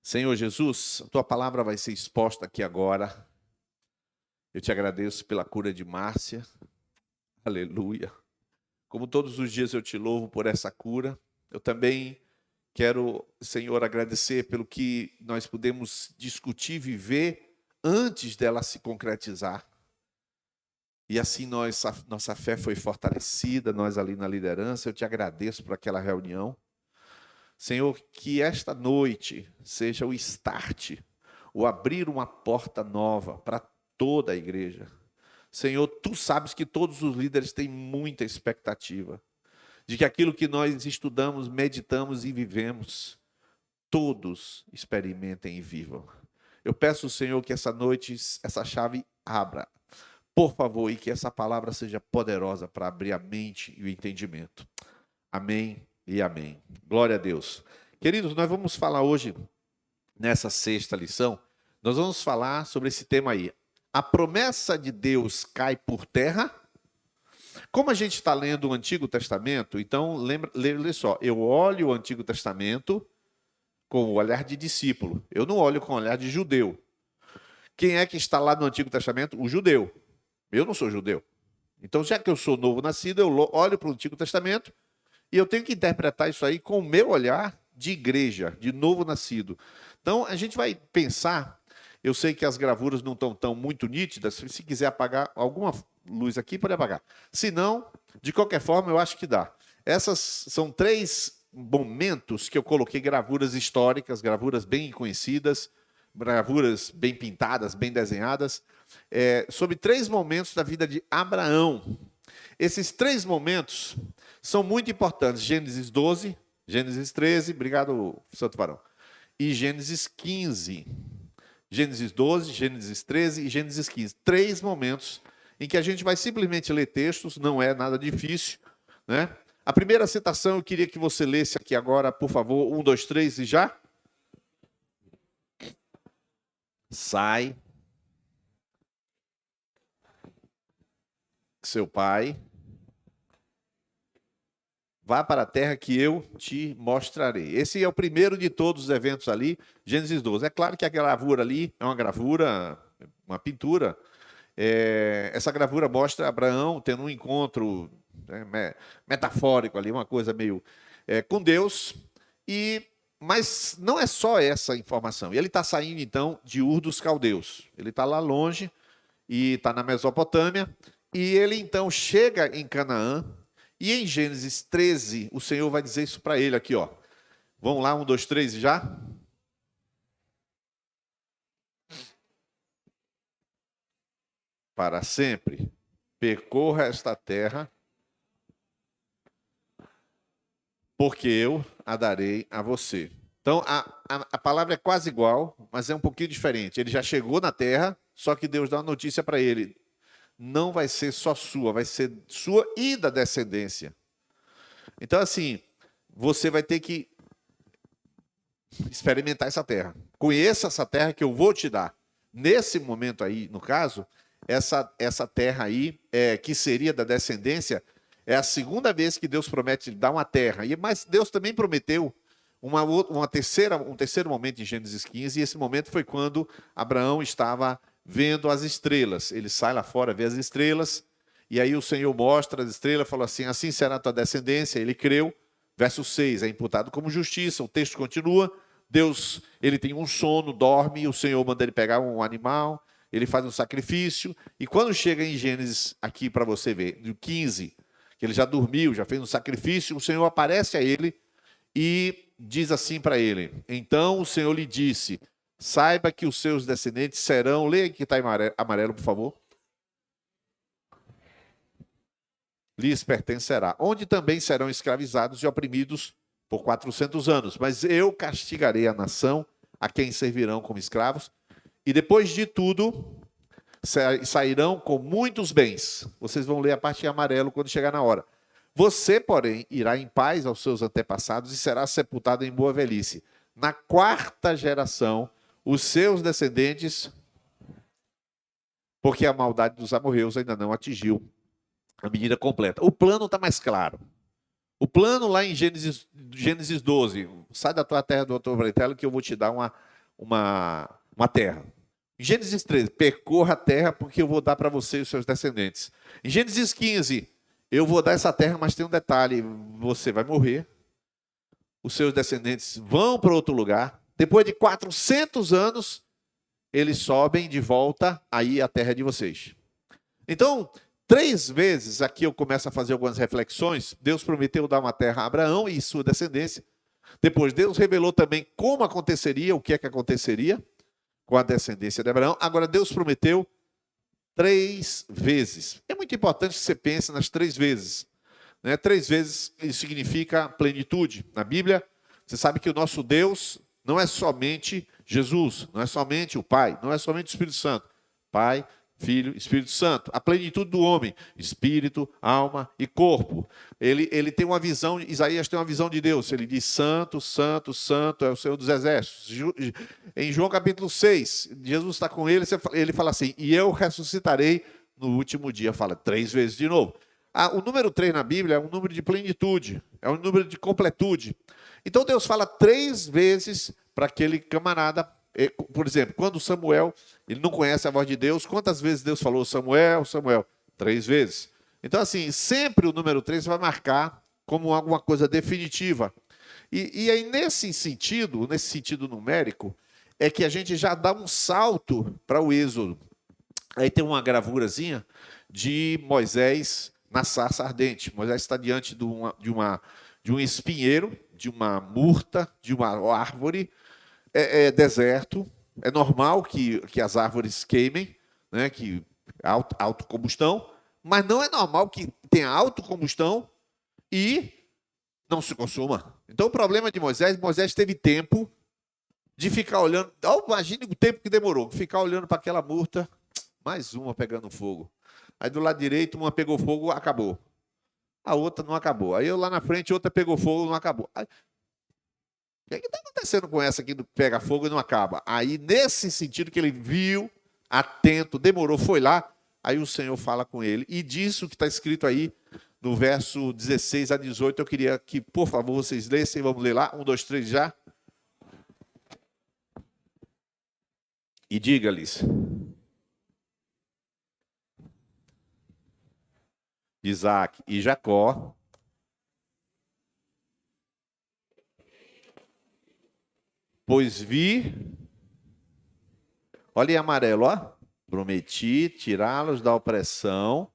Senhor Jesus, a tua palavra vai ser exposta aqui agora. Eu te agradeço pela cura de Márcia. Aleluia. Como todos os dias eu te louvo por essa cura. Eu também quero, Senhor, agradecer pelo que nós pudemos discutir, viver antes dela se concretizar. E assim nossa fé foi fortalecida, nós ali na liderança. Eu te agradeço por aquela reunião. Senhor, que esta noite seja o start, o abrir uma porta nova para toda a igreja. Senhor, tu sabes que todos os líderes têm muita expectativa de que aquilo que nós estudamos, meditamos e vivemos, todos experimentem e vivam. Eu peço, Senhor, que essa noite essa chave abra, por favor, e que essa palavra seja poderosa para abrir a mente e o entendimento. Amém e amém. Glória a Deus. Queridos, nós vamos falar hoje, nessa sexta lição, nós vamos falar sobre esse tema aí. A promessa de Deus cai por terra? Como a gente está lendo o Antigo Testamento, então, lê só, eu olho o Antigo Testamento com o olhar de discípulo. Eu não olho com o olhar de judeu. Quem é que está lá no Antigo Testamento? O judeu. Eu não sou judeu. Então, já que eu sou novo nascido, eu olho para o Antigo Testamento e eu tenho que interpretar isso aí com o meu olhar de igreja, de novo nascido. Então, a gente vai pensar, eu sei que as gravuras não estão tão muito nítidas, se quiser apagar alguma luz aqui, pode apagar. Se não, de qualquer forma, eu acho que dá. Essas são 3 momentos que eu coloquei gravuras históricas, gravuras bem conhecidas, gravuras bem pintadas, bem desenhadas, sobre 3 momentos da vida de Abraão. Esses 3 momentos são muito importantes. Gênesis 12, Gênesis 13, obrigado, Santo Varão, e Gênesis 15. Gênesis 12, Gênesis 13 e Gênesis 15. 3 momentos em que a gente vai simplesmente ler textos, não é nada difícil, né? A primeira citação eu queria que você lesse aqui agora, por favor, 1, 2, 3 e já. Sai, seu pai, vá para a terra que eu te mostrarei. Esse é o primeiro de todos os eventos ali, Gênesis 12. É claro que a gravura ali é uma gravura, uma pintura. Essa gravura mostra Abraão tendo um encontro metafórico ali, uma coisa meio com Deus. Mas não é só essa informação. Ele está saindo, então, de Ur dos Caldeus. Ele está lá longe e está na Mesopotâmia. E ele, então, chega em Canaã. E em Gênesis 13, o Senhor vai dizer isso para ele aqui, ó. Vamos lá, 1, 2, 3 já? Para sempre, percorra esta terra, porque eu a darei a você. Então, a palavra é quase igual, mas é um pouquinho diferente. Ele já chegou na terra, só que Deus dá uma notícia para ele. Não vai ser só sua, vai ser sua e da descendência. Então, assim, você vai ter que experimentar essa terra. Conheça essa terra que eu vou te dar. Nesse momento aí, no caso, essa terra aí, que seria da descendência, é a segunda vez que Deus promete dar uma terra. Mas Deus também prometeu um terceiro momento em Gênesis 15, e esse momento foi quando Abraão estava vendo as estrelas. Ele sai lá fora, vê as estrelas, e aí o Senhor mostra as estrelas, fala assim, assim será a tua descendência. Ele creu. Verso 6, é imputado como justiça. O texto continua. Deus, ele tem um sono, dorme, o Senhor manda ele pegar um animal, ele faz um sacrifício, e quando chega em Gênesis, aqui para você ver, no 15, que ele já dormiu, já fez um sacrifício, o Senhor aparece a ele e diz assim para ele, então o Senhor lhe disse, saiba que os seus descendentes serão, leia que está em amarelo, por favor, lhes pertencerá, onde também serão escravizados e oprimidos por 400 anos, mas eu castigarei a nação a quem servirão como escravos, e depois de tudo, sairão com muitos bens. Vocês vão ler a parte em amarelo quando chegar na hora. Você, porém, irá em paz aos seus antepassados e será sepultado em boa velhice. Na 4ª geração, os seus descendentes, porque a maldade dos amorreus ainda não atingiu a medida completa. O plano está mais claro. O plano lá em Gênesis 12, sai da tua terra, do teu parentela, que eu vou te dar uma terra. Em Gênesis 13, percorra a terra, porque eu vou dar para você e os seus descendentes. Em Gênesis 15, eu vou dar essa terra, mas tem um detalhe, você vai morrer, os seus descendentes vão para outro lugar, depois de 400 anos, eles sobem de volta aí à terra de vocês. Então, 3 vezes aqui eu começo a fazer algumas reflexões. Deus prometeu dar uma terra a Abraão e sua descendência. Depois, Deus revelou também como aconteceria, o que é que aconteceria com a descendência de Abraão. Agora, Deus prometeu 3 vezes. É muito importante que você pense nas 3 vezes. 3 vezes isso significa plenitude. Na Bíblia, você sabe que o nosso Deus não é somente Jesus, não é somente o Pai, não é somente o Espírito Santo. Pai, Filho, Espírito Santo. A plenitude do homem, espírito, alma e corpo. Ele tem uma visão, Isaías tem uma visão de Deus. Ele diz, santo, santo, santo é o Senhor dos Exércitos. Em João capítulo 6, Jesus está com ele, ele fala assim, e eu ressuscitarei no último dia. Fala 3 vezes de novo. O número 3 na Bíblia é um número de plenitude, é um número de completude. Então Deus fala 3 vezes para aquele camarada. Por exemplo, quando Samuel, ele não conhece a voz de Deus, quantas vezes Deus falou Samuel, Samuel? 3 vezes. Então, assim, sempre o número 3 vai marcar como alguma coisa definitiva. E aí, nesse sentido numérico, é que a gente já dá um salto para o Êxodo. Aí tem uma gravurazinha de Moisés na sarça ardente. Moisés está diante de um espinheiro, de uma murta, de uma árvore. É deserto, é normal que as árvores queimem, né, que autocombustão, mas não é normal que tenha autocombustão e não se consuma. Então o problema de Moisés teve tempo de ficar olhando, imagine o tempo que demorou, ficar olhando para aquela murta, mais uma pegando fogo. Aí do lado direito uma pegou fogo, acabou. A outra não acabou. Aí lá na frente outra pegou fogo, não acabou. Aí, o que está acontecendo com essa aqui do pega fogo e não acaba? Aí, nesse sentido que ele viu, atento, demorou, foi lá, aí o Senhor fala com ele. E disso que está escrito aí, no verso 16 a 18, eu queria que, por favor, vocês lessem. Vamos ler lá. 1, 2, 3, já. E diga-lhes. Isaac e Jacó. Pois vi, olha aí amarelo, ó. Prometi tirá-los da opressão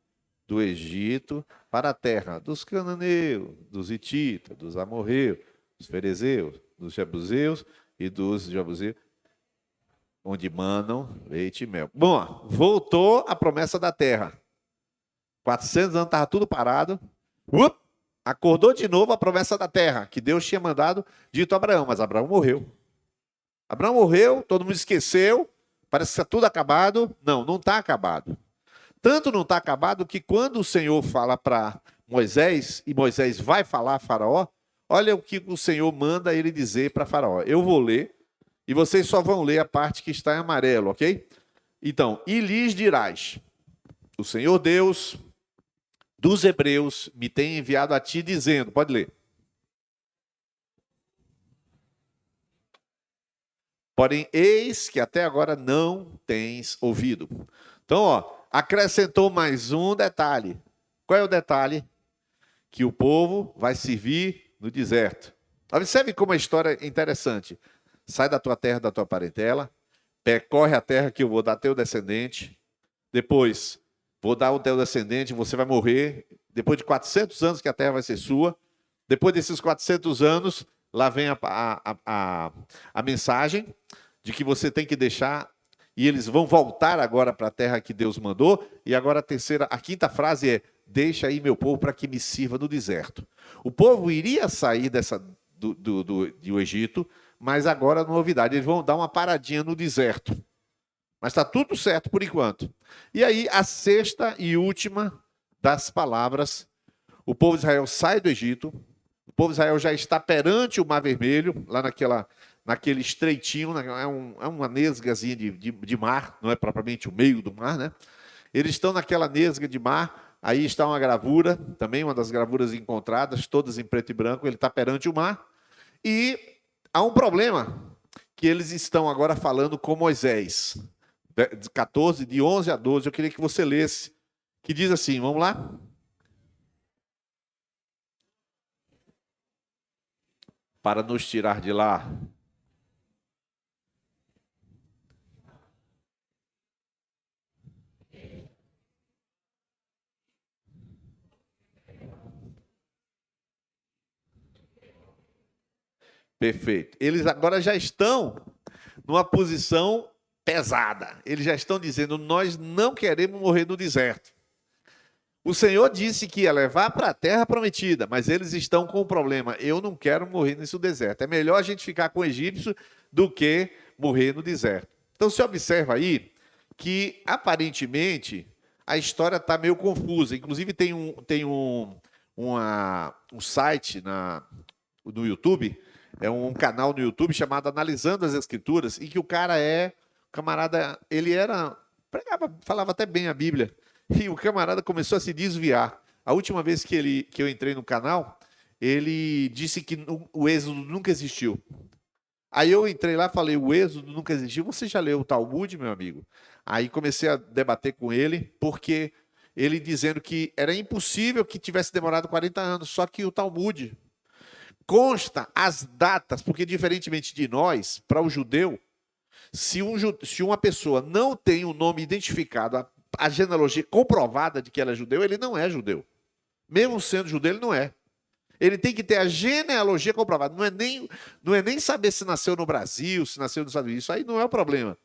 do Egito para a terra dos cananeus, dos hititas, dos amorreus, dos ferezeus, dos jebuseus e dos jebuseus, onde manam leite e mel. Bom, ó, voltou a promessa da terra. 400 anos estava tudo parado. Acordou de novo a promessa da terra, que Deus tinha mandado dito a Abraão, mas Abraão morreu. Abraão morreu, todo mundo esqueceu, parece que está tudo acabado. Não, não está acabado. Tanto não está acabado que quando o Senhor fala para Moisés, e Moisés vai falar a Faraó, olha o que o Senhor manda ele dizer para Faraó. Eu vou ler, e vocês só vão ler a parte que está em amarelo, ok? Então, e lhes dirás, o Senhor Deus dos Hebreus me tem enviado a ti dizendo, pode ler. Porém, eis que até agora não tens ouvido. Então, ó, acrescentou mais um detalhe. Qual é o detalhe? Que o povo vai servir no deserto. Observe como a história é interessante. Sai da tua terra, da tua parentela, percorre a terra que eu vou dar ao teu descendente. Depois, vou dar ao teu descendente, você vai morrer. Depois de 400 anos que a terra vai ser sua. Depois desses 400 anos, lá vem a mensagem de que você tem que deixar, e eles vão voltar agora para a terra que Deus mandou, e agora a quinta frase é, deixa aí meu povo para que me sirva no deserto. O povo iria sair do Egito, mas agora, novidade, eles vão dar uma paradinha no deserto. Mas está tudo certo por enquanto. E aí, a sexta e última das palavras, o povo de Israel sai do Egito, o povo de Israel já está perante o Mar Vermelho, lá naquele estreitinho, é uma nesgazinha de mar, não é propriamente o meio do mar, né? Eles estão naquela nesga de mar, Aí está uma gravura, também uma das gravuras encontradas, todas em preto e branco. Ele está perante o mar. E há um problema, que eles estão agora falando com Moisés. 14, de 11 a 12, eu queria que você lesse, que diz assim, vamos lá? Para nos tirar de lá. Perfeito. Eles agora já estão numa posição pesada. Eles já estão dizendo, nós não queremos morrer no deserto. O Senhor disse que ia levar para a terra prometida, mas eles estão com o problema. Eu não quero morrer nesse deserto. É melhor a gente ficar com o egípcio do que morrer no deserto. Então, você observa aí que, aparentemente, a história está meio confusa. Inclusive, tem um site no YouTube, é um canal no YouTube chamado Analisando as Escrituras, em que o camarada, ele pregava, falava até bem a Bíblia. E o camarada começou a se desviar. A última vez que eu entrei no canal, ele disse que o Êxodo nunca existiu. Aí eu entrei lá e falei, o Êxodo nunca existiu? Você já leu o Talmud, meu amigo? Aí comecei a debater com ele, porque ele dizendo que era impossível que tivesse demorado 40 anos, só que o Talmud consta as datas, porque diferentemente de nós, para o judeu, se uma pessoa não tem o nome identificado, a genealogia comprovada de que ela é judeu, ele não é judeu. Mesmo sendo judeu, ele não é. Ele tem que ter a genealogia comprovada. Não é nem saber se nasceu no Brasil, se nasceu nos Estados Unidos. Isso aí não é o problema.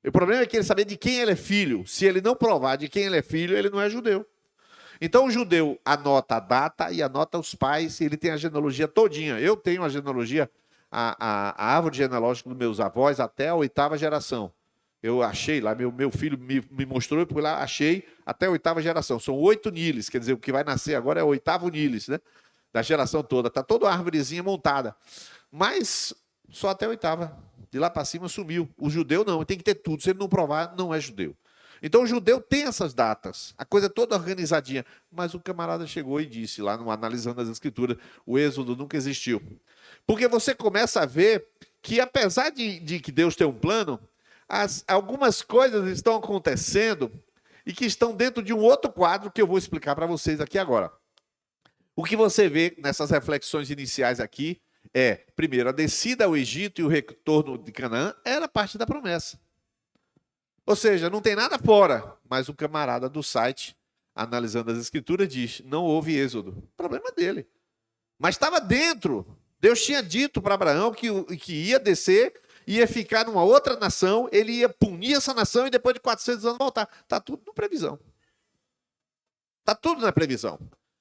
O problema é que ele saber de quem ele é filho. Se ele não provar de quem ele é filho, ele não é judeu. Então o judeu anota a data e anota os pais, e ele tem a genealogia todinha. Eu tenho a genealogia, a árvore genealógica dos meus avós até a 8ª geração. Eu achei lá, meu filho me mostrou, eu fui lá, achei até a 8ª geração. São 8 niles, quer dizer, o que vai nascer agora é o 8º niles, né? Da geração toda. Está toda a árvorezinha montada. Mas só até a 8ª. De lá para cima sumiu. O judeu não, tem que ter tudo. Se ele não provar, não é judeu. Então o judeu tem essas datas, a coisa toda organizadinha. Mas o camarada chegou e disse, lá no Analisando as Escrituras, o Êxodo nunca existiu. Porque você começa a ver que, apesar de que Deus tem um plano, algumas coisas estão acontecendo e que estão dentro de um outro quadro que eu vou explicar para vocês aqui agora. O que você vê nessas reflexões iniciais aqui é, primeiro, a descida ao Egito e o retorno de Canaã era parte da promessa. Ou seja, não tem nada fora, mas o camarada do site, Analisando as Escrituras, diz, não houve êxodo. O problema dele. Mas estava dentro. Deus tinha dito para Abraão que ia descer, ia ficar numa outra nação, ele ia punir essa nação e depois de 400 anos voltar. Está tudo na previsão. Está tudo na previsão.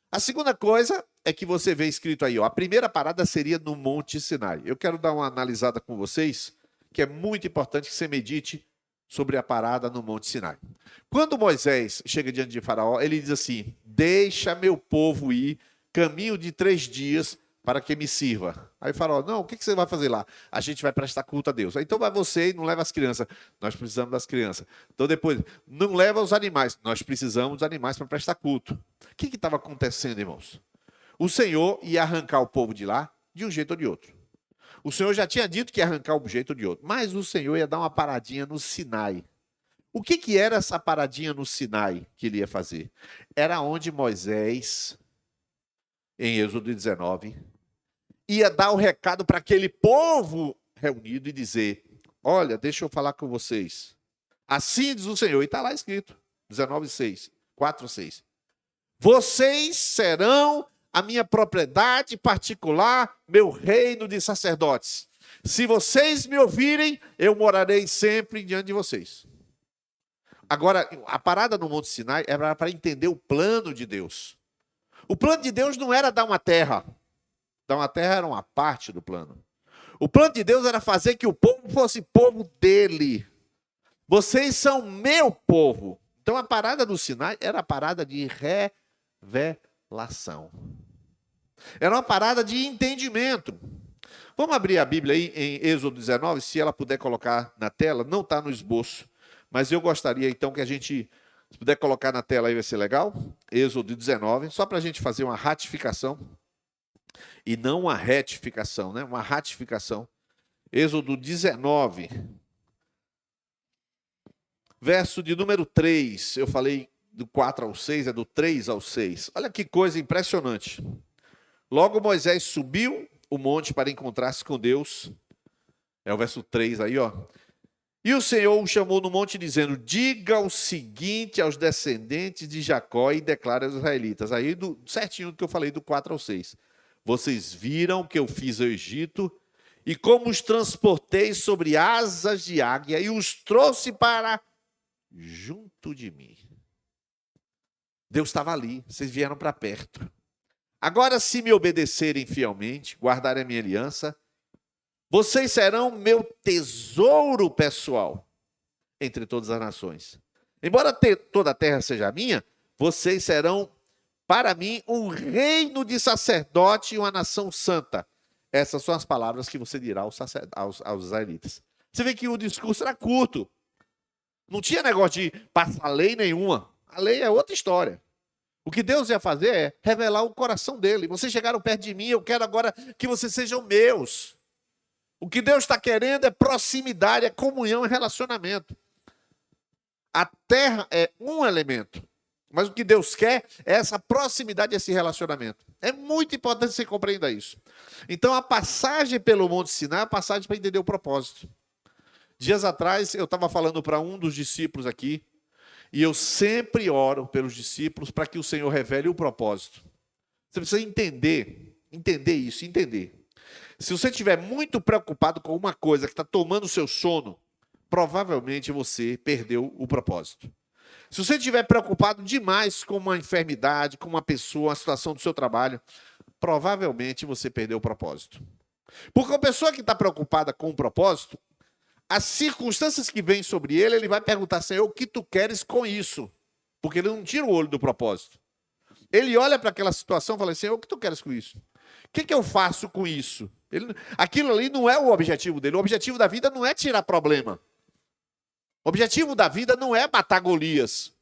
A segunda coisa é que você vê escrito aí, ó, a primeira parada seria no Monte Sinai. Eu quero dar uma analisada com vocês, que é muito importante que você medite sobre a parada no Monte Sinai. Quando Moisés chega diante de Faraó, ele diz assim, deixa meu povo ir, caminho de 3 dias, para que me sirva. Aí Faraó, não, o que você vai fazer lá? A gente vai prestar culto a Deus. Aí, então vai você e não leva as crianças. Nós precisamos das crianças. Então depois, não leva os animais. Nós precisamos dos animais para prestar culto. O que estava acontecendo, irmãos? O Senhor ia arrancar o povo de lá de um jeito ou de outro. O Senhor já tinha dito que ia arrancar um jeito ou de outro. Mas o Senhor ia dar uma paradinha no Sinai. O que era essa paradinha no Sinai que ele ia fazer? Era onde Moisés, em Êxodo 19, ia dar o recado para aquele povo reunido e dizer, olha, deixa eu falar com vocês. Assim diz o Senhor, e está lá escrito, 19:6, 4:6. Vocês serão a minha propriedade particular, meu reino de sacerdotes. Se vocês me ouvirem, eu morarei sempre diante de vocês. Agora, a parada no Monte Sinai era para entender o plano de Deus. O plano de Deus não era dar uma terra. Dar uma terra era uma parte do plano. O plano de Deus era fazer que o povo fosse povo dele. Vocês são meu povo. Então a parada do Sinai era a parada de revelação. Era uma parada de entendimento. Vamos abrir a Bíblia aí em Êxodo 19, se ela puder colocar na tela. Não está no esboço. Mas eu gostaria então que a gente Se puder colocar na tela aí vai ser legal. Êxodo 19, só para a gente fazer uma ratificação. E não uma retificação, né? Uma ratificação. Êxodo 19, verso de número 3. Eu falei do 4 ao 6, é do 3 ao 6. Olha que coisa impressionante. Logo Moisés subiu o monte para encontrar-se com Deus. É o verso 3 aí, ó. E o Senhor o chamou no monte, dizendo: diga o seguinte aos descendentes de Jacó e declara aos israelitas. Aí, certinho do que eu falei, do 4 ao 6. Vocês viram o que eu fiz ao Egito, e como os transportei sobre asas de águia, e os trouxe para junto de mim. Deus estava ali, vocês vieram para perto. Agora, se me obedecerem fielmente, guardarem a minha aliança, vocês serão meu tesouro pessoal entre todas as nações. Embora toda a terra seja minha, vocês serão para mim um reino de sacerdote e uma nação santa. Essas são as palavras que você dirá aos israelitas. Você vê que o discurso era curto. Não tinha negócio de passar lei nenhuma. A lei é outra história. O que Deus ia fazer é revelar o coração dele. Vocês chegaram perto de mim, eu quero agora que vocês sejam meus. O que Deus está querendo é proximidade, é comunhão e relacionamento. A terra é um elemento, mas o que Deus quer é essa proximidade, esse relacionamento. É muito importante que você compreenda isso. Então, a passagem pelo Monte Sinai é a passagem para entender o propósito. Dias atrás, eu estava falando para um dos discípulos aqui, e eu sempre oro pelos discípulos para que o Senhor revele o propósito. Você precisa entender isso. Se você estiver muito preocupado com uma coisa que está tomando o seu sono, provavelmente você perdeu o propósito. Se você estiver preocupado demais com uma enfermidade, com uma pessoa, uma situação do seu trabalho, provavelmente você perdeu o propósito. Porque a pessoa que está preocupada com o propósito, as circunstâncias que vêm sobre ele, ele vai perguntar, Senhor, o que tu queres com isso? Porque ele não tira o olho do propósito. Ele olha para aquela situação e fala, Senhor, o que tu queres com isso? O que eu faço com isso? Aquilo ali não é o objetivo dele. O objetivo da vida não é tirar problema. O objetivo da vida não é matar Golias.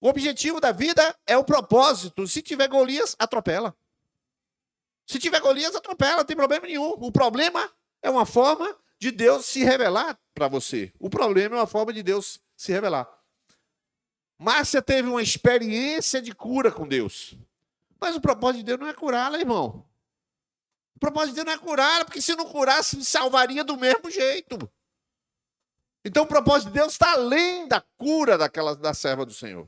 O objetivo da vida é o propósito. Se tiver Golias, atropela. Se tiver Golias, atropela, não tem problema nenhum. O problema é uma forma de Deus se revelar para você. O problema é uma forma de Deus se revelar. Márcia teve uma experiência de cura com Deus. Mas o propósito de Deus não é curá-la, irmão. O propósito de Deus não é curá-la, porque se não curasse, salvaria do mesmo jeito. Então o propósito de Deus está além da cura da serva do Senhor.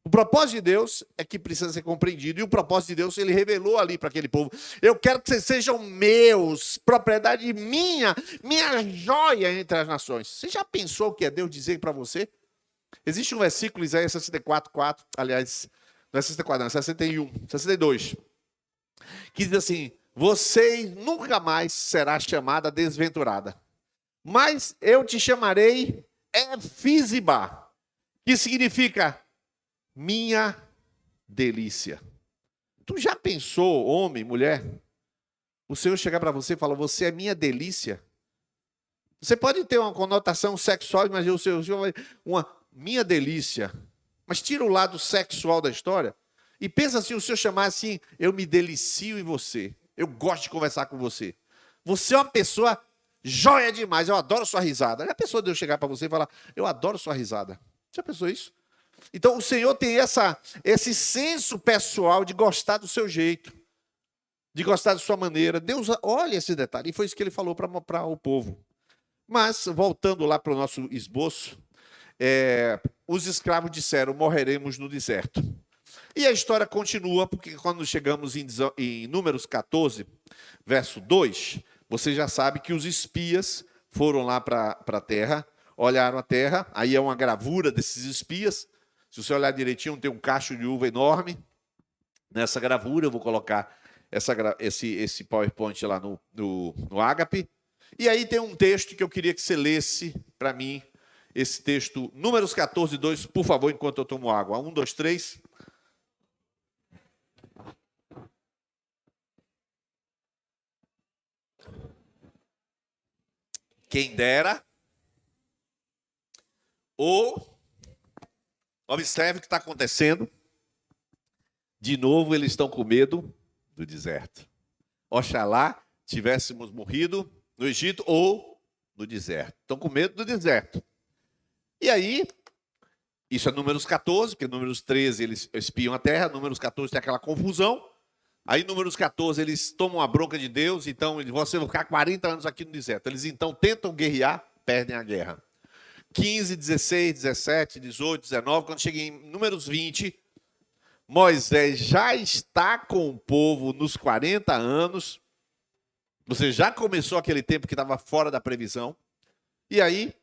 O propósito de Deus é que precisa ser compreendido. E o propósito de Deus, ele revelou ali para aquele povo. Eu quero que vocês sejam meus, propriedade minha joia entre as nações. Você já pensou o que é Deus dizer para você? Existe um versículo, Isaías 64:4, aliás, não é 64, não, é 61, 62, que diz assim, você nunca mais será chamada desventurada, mas eu te chamarei Efizibá, que significa minha delícia. Tu já pensou, homem, mulher, o Senhor chegar para você e falar, você é minha delícia? Você pode ter uma conotação sexual, mas o Senhor uma minha delícia, mas tira o lado sexual da história e pensa assim, o Senhor chamar assim, eu me delicio em você, eu gosto de conversar com você. Você é uma pessoa joia demais, eu adoro sua risada. Não é a pessoa de eu chegar para você e falar, eu adoro sua risada. Já pensou isso? Então o Senhor tem esse senso pessoal de gostar do seu jeito, de gostar da sua maneira. Deus olha esse detalhe, e foi isso que ele falou para o povo. Mas, voltando lá para o nosso esboço, os escravos disseram, morreremos no deserto. E a história continua, porque quando chegamos em Números 14, verso 2, você já sabe que os espias foram lá para a terra, olharam a terra, aí é uma gravura desses espias. Se você olhar direitinho, tem um cacho de uva enorme. Nessa gravura, eu vou colocar esse PowerPoint lá no Ágape. E aí tem um texto que eu queria que você lesse para mim, esse texto, Números 14, 2, por favor, enquanto eu tomo água. 1, 2, 3. Quem dera Observe o que está acontecendo. De novo, eles estão com medo do deserto. Oxalá tivéssemos morrido no Egito ou no deserto. Estão com medo do deserto. E aí, isso é Números 14, porque Números 13 eles espiam a terra, Números 14 tem aquela confusão. Aí, Números 14, eles tomam a bronca de Deus, então você vai ficar 40 anos aqui no deserto. Eles então tentam guerrear, perdem a guerra. 15, 16, 17, 18, 19, quando chega em Números 20, Moisés já está com o povo nos 40 anos. Você já começou aquele tempo que estava fora da previsão. E aí,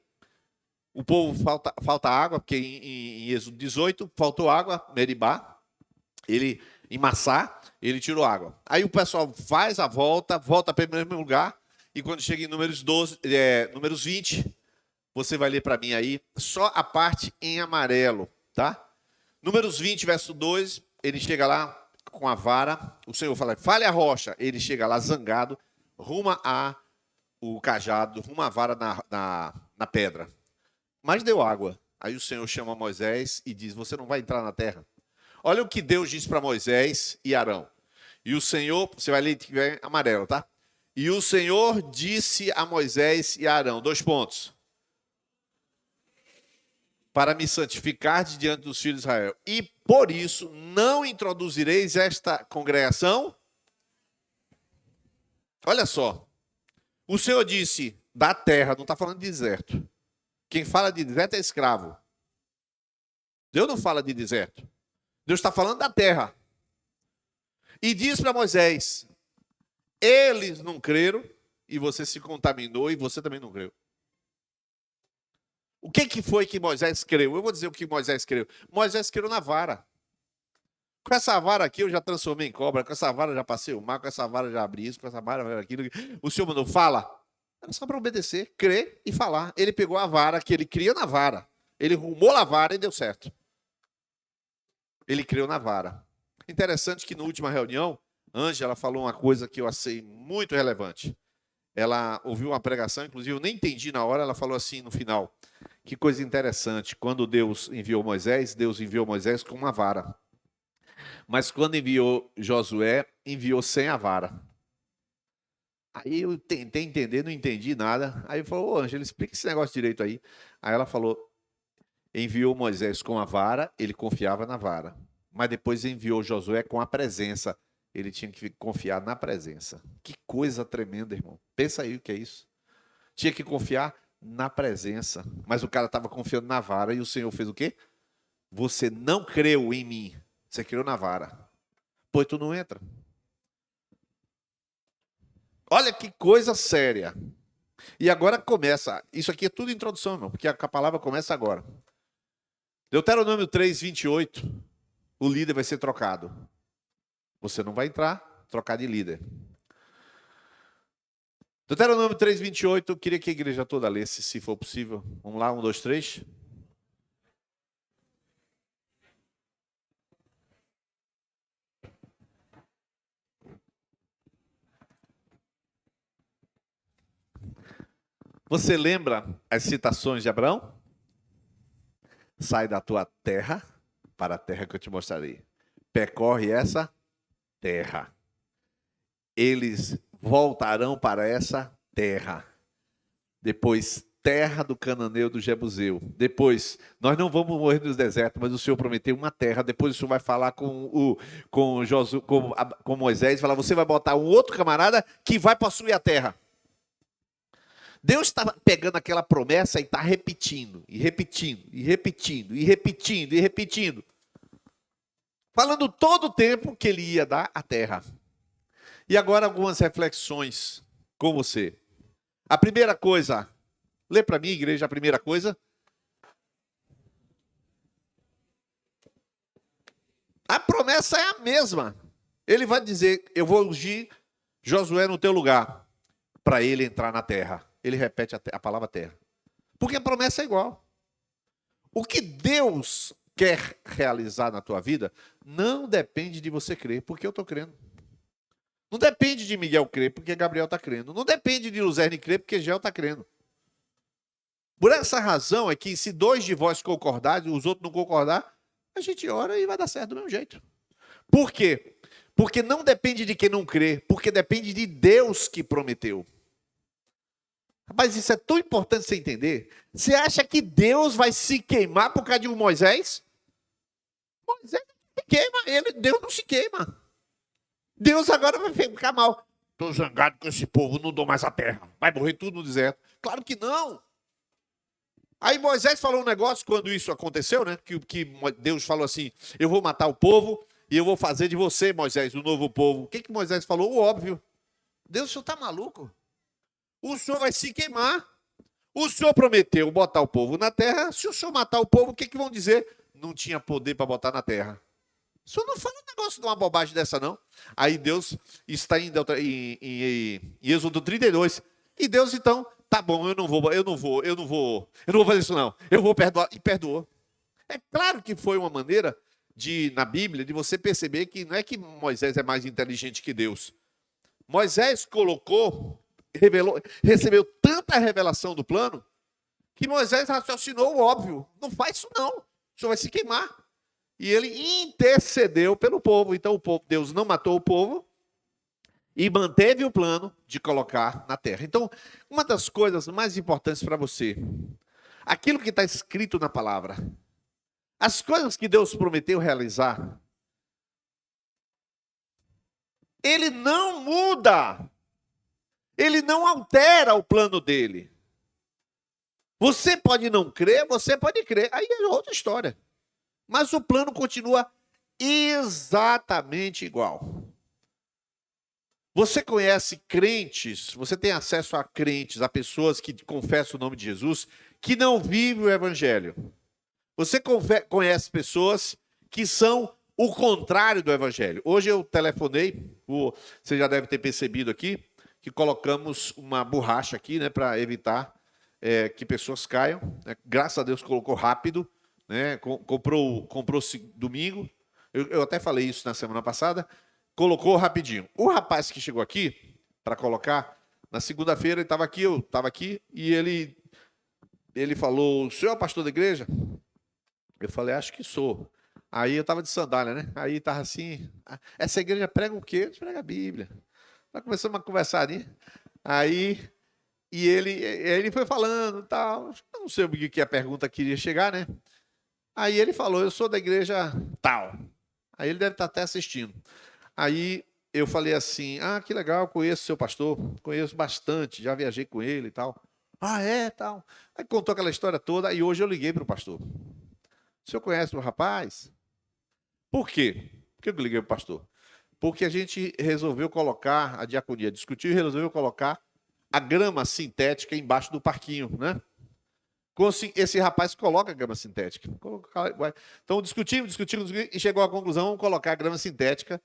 o povo falta água, porque em Êxodo 18 faltou água, Meribá. Em Massá, ele tirou água. Aí o pessoal faz a volta para o mesmo lugar. E quando chega em Números 20, você vai ler para mim aí, só a parte em amarelo, tá? Números 20, verso 2, ele chega lá com a vara, o Senhor fala, fale a rocha, ele chega lá zangado, ruma o cajado, ruma a vara na pedra. Mas deu água. Aí o Senhor chama Moisés e diz, você não vai entrar na terra. Olha o que Deus disse para Moisés e Arão. E o Senhor, você vai ler em amarelo, tá? E o Senhor disse a Moisés e Arão, 2 pontos. Para me santificar diante dos filhos de Israel. E por isso não introduzireis esta congregação. Olha só. O Senhor disse da terra, não está falando de deserto. Quem fala de deserto é escravo. Deus não fala de deserto. Deus está falando da terra. E diz para Moisés, eles não creram e você se contaminou e você também não creu. O que foi que Moisés creu? Eu vou dizer o que Moisés creu. Moisés creu na vara. Com essa vara aqui eu já transformei em cobra, com essa vara eu já passei o mar, com essa vara eu já abri isso, com essa vara eu aquilo. O Senhor mandou, fala. Era só para obedecer, crer e falar. Ele pegou a vara que ele cria na vara. Ele rumou na vara e deu certo. Ele creu na vara. Interessante que na última reunião, Ângela falou uma coisa que eu achei muito relevante. Ela ouviu uma pregação, inclusive eu nem entendi na hora, ela falou assim no final. Que coisa interessante, quando Deus enviou Moisés com uma vara. Mas quando enviou Josué, enviou sem a vara. Aí eu tentei entender, não entendi nada. Aí eu falei, ô Ângela, explica esse negócio direito aí. Aí ela falou, enviou Moisés com a vara, ele confiava na vara. Mas depois enviou Josué com a presença. Ele tinha que confiar na presença. Que coisa tremenda, irmão. Pensa aí o que é isso. Tinha que confiar na presença. Mas o cara estava confiando na vara e o Senhor fez o quê? Você não creu em mim. Você creu na vara. Pois tu não entra. Olha que coisa séria. E agora começa. Isso aqui é tudo introdução, irmão, porque a palavra começa agora. Deuteronômio 3, 28. O líder vai ser trocado. Você não vai entrar, trocar de líder. Deuteronômio 3, 28. Eu queria que a igreja toda lesse, se for possível. Vamos lá, 1, 2, 3. Você lembra as citações de Abraão? Sai da tua terra para a terra que eu te mostrarei. Percorre essa terra. Eles voltarão para essa terra. Depois, terra do cananeu do Jebuseu. Depois, nós não vamos morrer no deserto, mas o Senhor prometeu uma terra. Depois o Senhor vai falar com Moisés, falar, você vai botar um outro camarada que vai possuir a terra. Deus está pegando aquela promessa e está repetindo, e repetindo, e repetindo, e repetindo, e repetindo. Falando todo o tempo que ele ia dar a terra. E agora algumas reflexões com você. A primeira coisa, lê para mim, igreja, a primeira coisa. A promessa é a mesma. Ele vai dizer, eu vou ungir Josué no teu lugar, para ele entrar na terra. Ele repete a palavra terra. Porque a promessa é igual. O que Deus quer realizar na tua vida não depende de você crer, porque eu estou crendo. Não depende de Miguel crer, porque Gabriel está crendo. Não depende de Luzerne crer, porque Gel está crendo. Por essa razão é que se 2 de vós concordarem, os outros não concordar, a gente ora e vai dar certo do mesmo jeito. Por quê? Porque não depende de quem não crê, porque depende de Deus que prometeu. Rapaz, isso é tão importante você entender. Você acha que Deus vai se queimar por causa de um Moisés? Moisés não se queima, Deus não se queima. Deus agora vai ficar mal. Estou zangado com esse povo, não dou mais a terra. Vai morrer tudo no deserto. Claro que não. Aí Moisés falou um negócio quando isso aconteceu, né? Que Deus falou assim, eu vou matar o povo e eu vou fazer de você, Moisés, o novo povo. O que Moisés falou? O óbvio. Deus, o senhor está maluco? O senhor vai se queimar. O senhor prometeu botar o povo na terra. Se o senhor matar o povo, o que vão dizer? Não tinha poder para botar na terra. O senhor não fala um negócio de uma bobagem dessa, não. Aí Deus está em Êxodo 32. E Deus, então, tá bom, eu não vou fazer isso, não. Eu vou perdoar. E perdoou. É claro que foi uma maneira na Bíblia, de você perceber que não é que Moisés é mais inteligente que Deus. Moisés recebeu tanta revelação do plano, que Moisés raciocinou o óbvio. Não faz isso, não. O senhor vai se queimar. E ele intercedeu pelo povo. Então, Deus não matou o povo e manteve o plano de colocar na terra. Então, uma das coisas mais importantes para você, aquilo que está escrito na palavra, as coisas que Deus prometeu realizar, Ele não muda. Ele não altera o plano dele. Você pode não crer, você pode crer. Aí é outra história. Mas o plano continua exatamente igual. Você conhece crentes, você tem acesso a crentes, a pessoas que confessam o nome de Jesus, que não vivem o evangelho. Você conhece pessoas que são o contrário do evangelho. Hoje eu telefonei, você já deve ter percebido aqui, que colocamos uma borracha aqui, né, para evitar que pessoas caiam. Né? Graças a Deus colocou rápido, né? Comprou domingo. Eu até falei isso na semana passada. Colocou rapidinho. O rapaz que chegou aqui para colocar, na segunda-feira ele estava aqui, eu estava aqui, e ele falou, o senhor é o pastor da igreja? Eu falei, acho que sou. Aí eu estava de sandália, né? Aí estava assim, essa igreja prega o quê? Prega a Bíblia. Nós começamos a conversar ali. Aí, ele foi falando e tal. Eu não sei o que a pergunta queria chegar, né? Aí ele falou, eu sou da igreja tal. Aí ele deve estar até assistindo. Aí eu falei assim, que legal, conheço o seu pastor, conheço bastante, já viajei com ele e tal. Tal. Aí contou aquela história toda, e hoje eu liguei para o pastor. O senhor conhece o rapaz? Por quê? Por que eu liguei para o pastor? Porque a gente resolveu colocar, a diaconia discutiu e resolveu colocar a grama sintética embaixo do parquinho, né? Esse rapaz coloca a grama sintética. Então discutimos e chegou à conclusão, vamos colocar a grama sintética.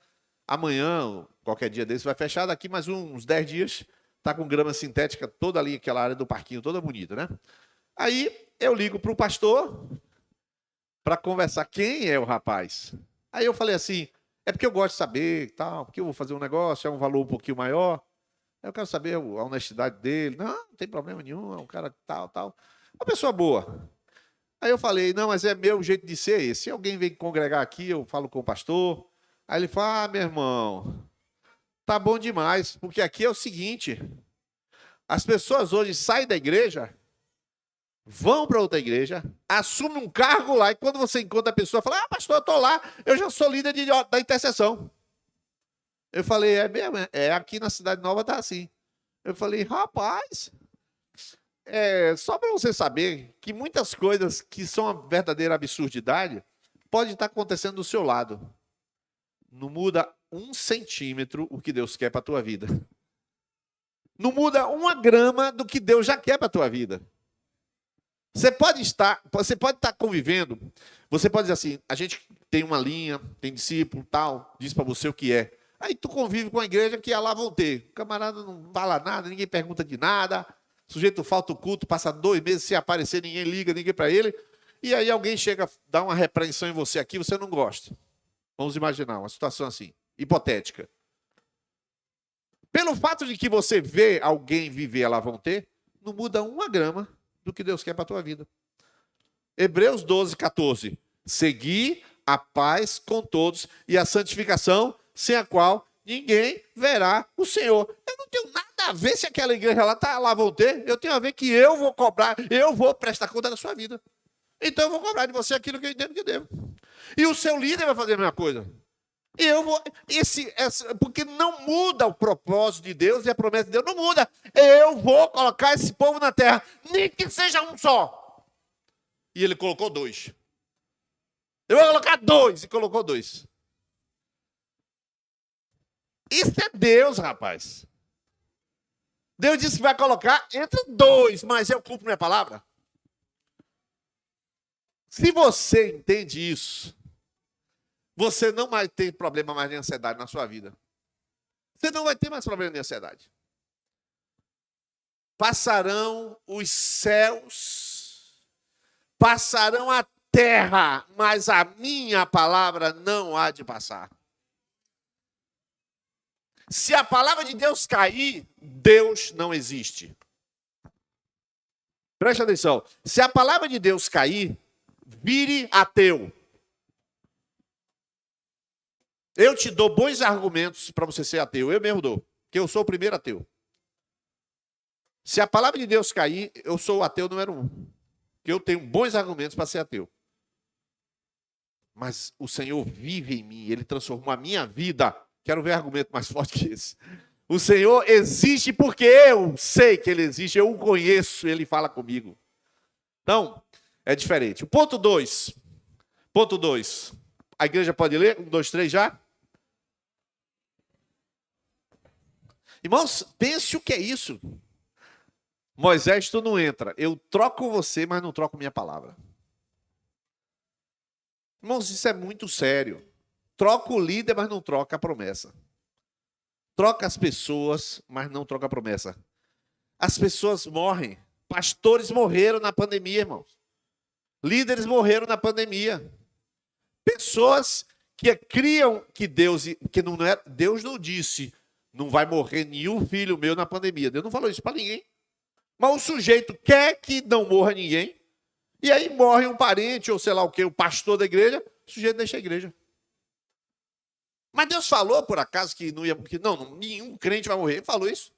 Amanhã, qualquer dia desse, vai fechar, daqui mais uns 10 dias, está com grama sintética toda ali, aquela área do parquinho, toda bonita, né? Aí eu ligo para o pastor para conversar quem é o rapaz. Aí eu falei assim, é porque eu gosto de saber, tal, porque eu vou fazer um negócio, é um valor um pouquinho maior, eu quero saber a honestidade dele. Não tem problema nenhum, é um cara tal. Uma pessoa boa. Aí eu falei, não, mas é meu jeito de ser esse. Se alguém vem congregar aqui, eu falo com o pastor. Aí ele fala, meu irmão, tá bom demais, porque aqui é o seguinte, as pessoas hoje saem da igreja, vão para outra igreja, assumem um cargo lá, e quando você encontra a pessoa, fala, pastor, eu estou lá, eu já sou líder da intercessão. Eu falei, é mesmo? Aqui na Cidade Nova tá assim. Eu falei, rapaz, só para você saber que muitas coisas que são uma verdadeira absurdidade, pode estar acontecendo do seu lado. Não muda 1 centímetro o que Deus quer para a tua vida. Não muda 1 grama do que Deus já quer para a tua vida. Você pode estar convivendo, você pode dizer assim, a gente tem uma linha, tem discípulo, tal, diz para você o que é. Aí tu convive com a igreja que lá vão ter. O camarada não fala nada, ninguém pergunta de nada, o sujeito falta o culto, passa 2 meses sem aparecer, ninguém liga, ninguém para ele, e aí alguém chega, dá uma repreensão em você aqui, você não gosta. Vamos imaginar uma situação assim, hipotética. Pelo fato de que você vê alguém viver, lá vão ter, não muda 1 grama do que Deus quer para a tua vida. Hebreus 12, 14. Segui a paz com todos e a santificação, sem a qual ninguém verá o Senhor. Eu não tenho nada a ver se aquela igreja lá vão ter. Eu tenho a ver que eu vou cobrar, eu vou prestar conta da sua vida. Então eu vou cobrar de você aquilo que eu entendo que devo. E o seu líder vai fazer a mesma coisa. E eu vou, porque não muda o propósito de Deus e a promessa de Deus não muda. Eu vou colocar esse povo na terra, nem que seja um só. E ele colocou 2. Eu vou colocar 2 e colocou 2. Isso é Deus, rapaz. Deus disse que vai colocar entre 2, mas eu cumpro minha palavra. Se você entende isso, você não vai ter problema mais de ansiedade na sua vida. Você não vai ter mais problema de ansiedade. Passarão os céus, passarão a terra, mas a minha palavra não há de passar. Se a palavra de Deus cair, Deus não existe. Preste atenção. Se a palavra de Deus cair, vire ateu. Eu te dou bons argumentos para você ser ateu. Eu mesmo dou, porque eu sou o primeiro ateu. Se a palavra de Deus cair, eu sou o ateu número 1. Porque eu tenho bons argumentos para ser ateu. Mas o Senhor vive em mim, Ele transformou a minha vida. Quero ver argumento mais forte que esse. O Senhor existe porque eu sei que Ele existe, eu o conheço, Ele fala comigo. Então, é diferente. O ponto 2. Ponto 2. A igreja pode ler? 1, 2, 3 já? Irmãos, pense o que é isso. Moisés, tu não entra. Eu troco você, mas não troco minha palavra. Irmãos, isso é muito sério. Troca o líder, mas não troca a promessa. Troca as pessoas, mas não troca a promessa. As pessoas morrem. Pastores morreram na pandemia, irmãos. Líderes morreram na pandemia. Pessoas que criam que Deus, que não é, Deus não disse, não vai morrer nenhum filho meu na pandemia. Deus não falou isso para ninguém. Mas o sujeito quer que não morra ninguém. E aí morre um parente, ou sei lá o quê, o pastor da igreja, o sujeito deixa a igreja. Mas Deus falou, por acaso, que não ia, que não, nenhum crente vai morrer. Ele falou isso.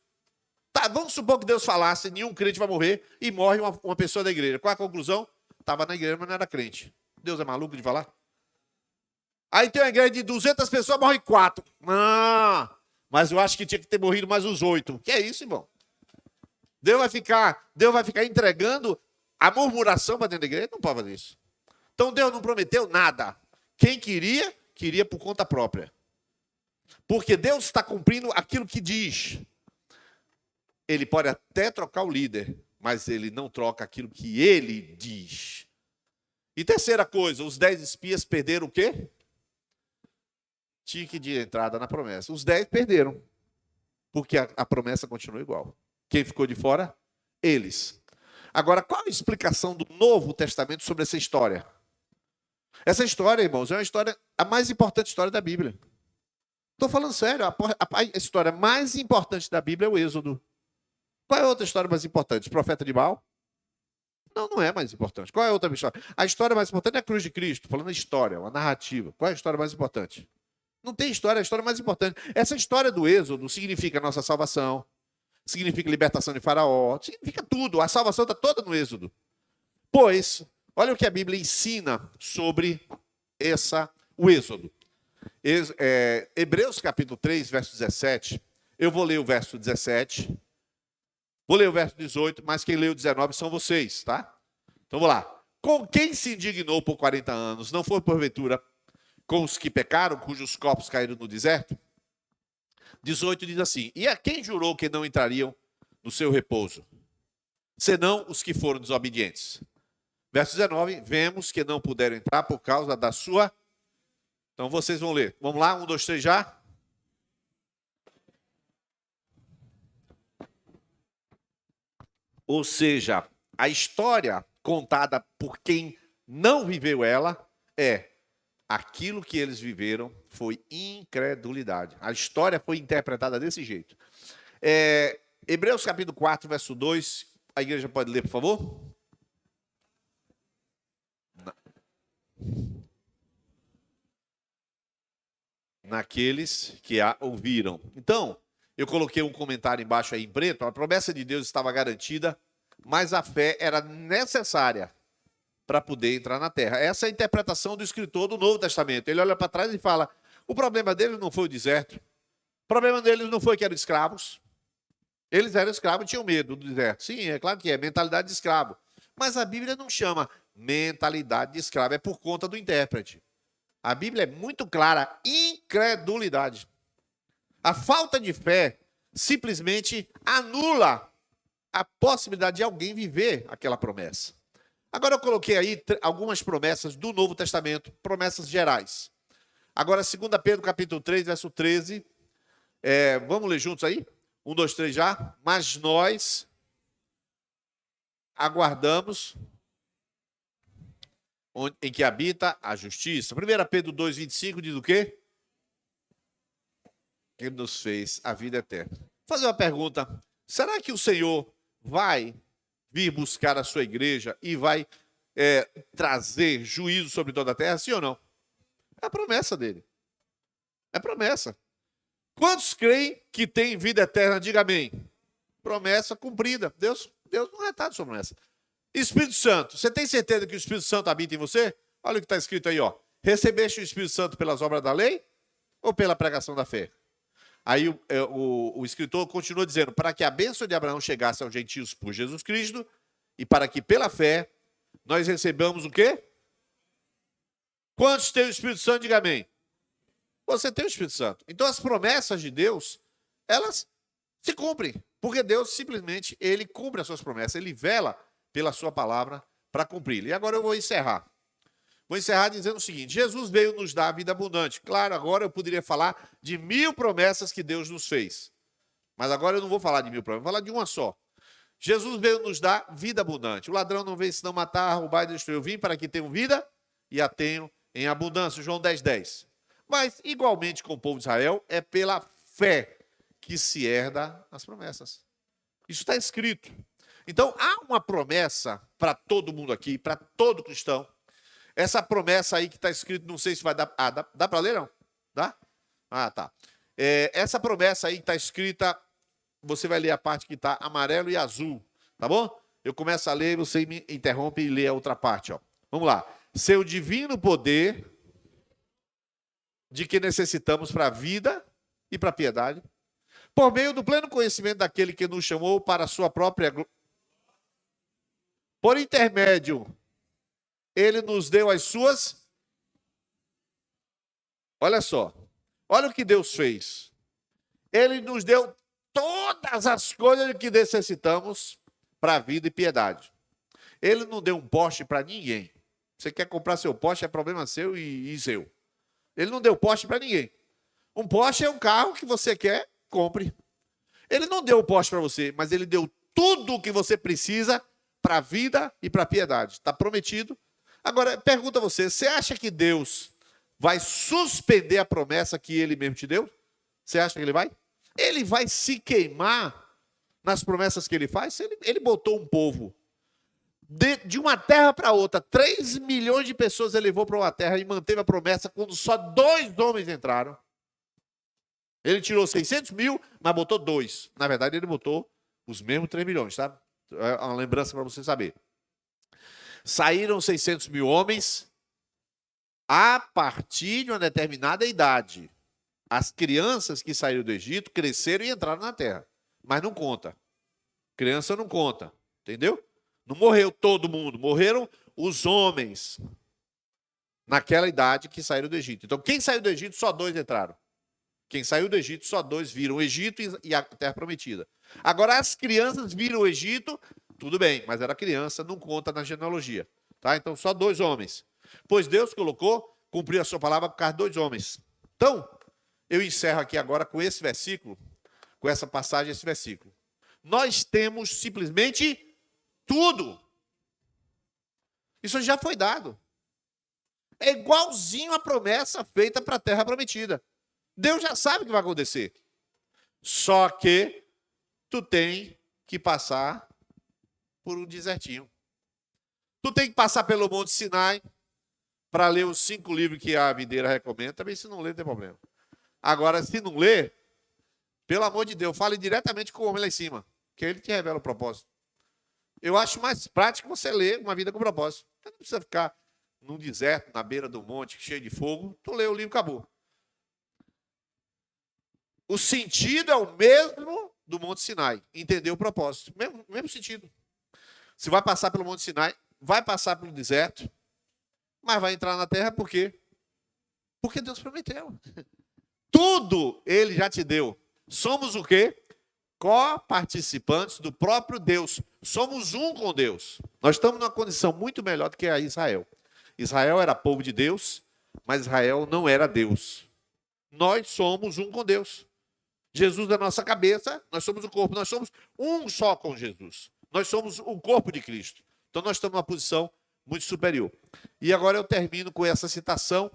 Tá, vamos supor que Deus falasse, nenhum crente vai morrer e morre uma pessoa da igreja. Qual a conclusão? Estava na igreja, mas não era crente. Deus é maluco de falar? Aí tem uma igreja de 200 pessoas, morre 4. Ah, mas eu acho que tinha que ter morrido mais uns 8. Que é isso, irmão? Deus vai ficar entregando a murmuração para dentro da igreja? Não pode fazer isso. Então Deus não prometeu nada. Quem queria, queria por conta própria. Porque Deus está cumprindo aquilo que diz. Ele pode até trocar o líder, mas ele não troca aquilo que ele diz. E terceira coisa, os 10 espias perderam o quê? Tique de entrada na promessa. Os 10 perderam, porque a promessa continua igual. Quem ficou de fora? Eles. Agora, qual a explicação do Novo Testamento sobre essa história? Essa história, irmãos, é uma história, a mais importante história da Bíblia. Estou falando sério, a história mais importante da Bíblia é o Êxodo. Qual é a outra história mais importante? O profeta de Baal? Não, não é mais importante. Qual é a outra história? A história mais importante é a cruz de Cristo, falando a história, uma narrativa. Qual é a história mais importante? Não tem história, é a história mais importante. Essa história do Êxodo significa a nossa salvação, significa a libertação de Faraó, significa tudo. A salvação está toda no Êxodo. Pois, olha o que a Bíblia ensina sobre o Êxodo. Hebreus capítulo 3, verso 17. Eu vou ler o verso 17. Vou ler o verso 18, mas quem lê o 19 são vocês, tá? Então vou lá. Com quem se indignou por 40 anos? Não foi porventura com os que pecaram, cujos corpos caíram no deserto? 18 diz assim: e a quem jurou que não entrariam no seu repouso? Senão os que foram desobedientes. Verso 19, vemos que não puderam entrar por causa da sua... Então vocês vão ler. Vamos lá, 1, 2, 3 já? Ou seja, a história contada por quem não viveu ela é aquilo que eles viveram foi incredulidade. A história foi interpretada desse jeito. Hebreus capítulo 4, verso 2. A igreja pode ler, por favor? naqueles que a ouviram. Então, eu coloquei um comentário embaixo aí em preto, a promessa de Deus estava garantida, mas a fé era necessária para poder entrar na terra. Essa é a interpretação do escritor do Novo Testamento. Ele olha para trás e fala, o problema deles não foi o deserto, o problema deles não foi que eram escravos. Eles eram escravos e tinham medo do deserto. Sim, é claro que é, mentalidade de escravo. Mas a Bíblia não chama mentalidade de escravo, é por conta do intérprete. A Bíblia é muito clara, incredulidade. A falta de fé simplesmente anula a possibilidade de alguém viver aquela promessa. Agora eu coloquei aí algumas promessas do Novo Testamento, promessas gerais. Agora, 2 Pedro capítulo 3, verso 13. Vamos ler juntos aí? 1, 2, 3 já. Mas nós aguardamos em que habita a justiça. 1 Pedro 2, 25 diz o quê? Ele nos fez a vida eterna. Vou fazer uma pergunta. Será que o Senhor vai vir buscar a sua igreja e vai trazer juízo sobre toda a terra? Sim ou não? É a promessa dele. É promessa. Quantos creem que tem vida eterna? Diga amém. Promessa cumprida. Deus não retarda sua promessa. Espírito Santo. Você tem certeza que o Espírito Santo habita em você? Olha o que está escrito aí, ó. Recebeste o Espírito Santo pelas obras da lei ou pela pregação da fé? Aí o escritor continua dizendo, para que a bênção de Abraão chegasse aos gentios por Jesus Cristo e para que pela fé nós recebamos o quê? Quantos têm o Espírito Santo? Diga amém. Você tem o Espírito Santo. Então as promessas de Deus, elas se cumprem. Porque Deus simplesmente, ele cumpre as suas promessas. Ele vela pela sua palavra para cumprir. E agora eu vou encerrar. Vou encerrar dizendo o seguinte, Jesus veio nos dar a vida abundante. Claro, agora eu poderia falar de 1000 promessas que Deus nos fez. Mas agora eu não vou falar de 1000 promessas, vou falar de uma só. Jesus veio nos dar vida abundante. O ladrão não veio senão matar, roubar e destruir. Eu vim para que tenham vida e a tenham em abundância. João 10, 10. Mas, igualmente com o povo de Israel, é pela fé que se herda as promessas. Isso está escrito. Então, há uma promessa para todo mundo aqui, para todo cristão. Essa promessa aí que está escrito, não sei se vai dar... dá para ler, não? Dá? Tá. Essa promessa aí que está escrita, você vai ler a parte que está amarelo e azul, tá bom? Eu começo a ler, você me interrompe e lê a outra parte, ó. Vamos lá. Seu divino poder, de que necessitamos para a vida e para a piedade, por meio do pleno conhecimento daquele que nos chamou para a sua própria glória. Por intermédio, ele nos deu as suas... Olha só. Olha o que Deus fez. Ele nos deu todas as coisas que necessitamos para a vida e piedade. Ele não deu um Porsche para ninguém. Você quer comprar seu Porsche, é problema seu e seu. Ele não deu Porsche para ninguém. Um Porsche é um carro que você quer, compre. Ele não deu o Porsche para você, mas ele deu tudo o que você precisa para a vida e para a piedade. Está prometido. Agora, pergunta a você, você acha que Deus vai suspender a promessa que ele mesmo te deu? Você acha que ele vai? Ele vai se queimar nas promessas que ele faz? Ele botou um povo de uma terra para outra. 3 milhões de pessoas ele levou para uma terra e manteve a promessa quando só 2 homens entraram. Ele tirou 600 mil, mas botou 2. Na verdade, ele botou os mesmos 3 milhões, tá? É uma lembrança para você saber. Saíram 600 mil homens a partir de uma determinada idade. As crianças que saíram do Egito cresceram e entraram na terra. Mas não conta. Criança não conta. Entendeu? Não morreu todo mundo. Morreram os homens naquela idade que saíram do Egito. Então, quem saiu do Egito, só 2 entraram. Quem saiu do Egito, só 2 viram o Egito e a terra prometida. Agora, as crianças viram o Egito, tudo bem, mas era criança, não conta na genealogia. Tá? Então, só 2 homens. Pois Deus colocou, cumpriu a sua palavra por causa de 2 homens. Então, eu encerro aqui agora com esse versículo, com essa passagem, esse versículo. Nós temos simplesmente tudo. Isso já foi dado. É igualzinho a promessa feita para a terra prometida. Deus já sabe o que vai acontecer. Só que tu tem que passar por um desertinho. Tu tem que passar pelo Monte Sinai para ler os 5 livros que a videira recomenda. Também se não ler, não tem problema. Agora, se não lê, pelo amor de Deus, fale diretamente com o homem lá em cima, que ele te revela o propósito. Eu acho mais prático você ler uma vida com propósito. Você não precisa ficar num deserto, na beira do monte, cheio de fogo. Tu lê o livro, acabou. O sentido é o mesmo do Monte Sinai. Entender o propósito. Mesmo sentido. Você vai passar pelo Monte Sinai, vai passar pelo deserto, mas vai entrar na terra por quê? Porque Deus prometeu. Tudo Ele já te deu. Somos o quê? Co-participantes do próprio Deus. Somos um com Deus. Nós estamos numa condição muito melhor do que a Israel. Israel era povo de Deus, mas Israel não era Deus. Nós somos um com Deus. Jesus é a nossa cabeça, nós somos o corpo, nós somos um só com Jesus. Nós somos o corpo de Cristo. Então nós estamos numa posição muito superior. E agora eu termino com essa citação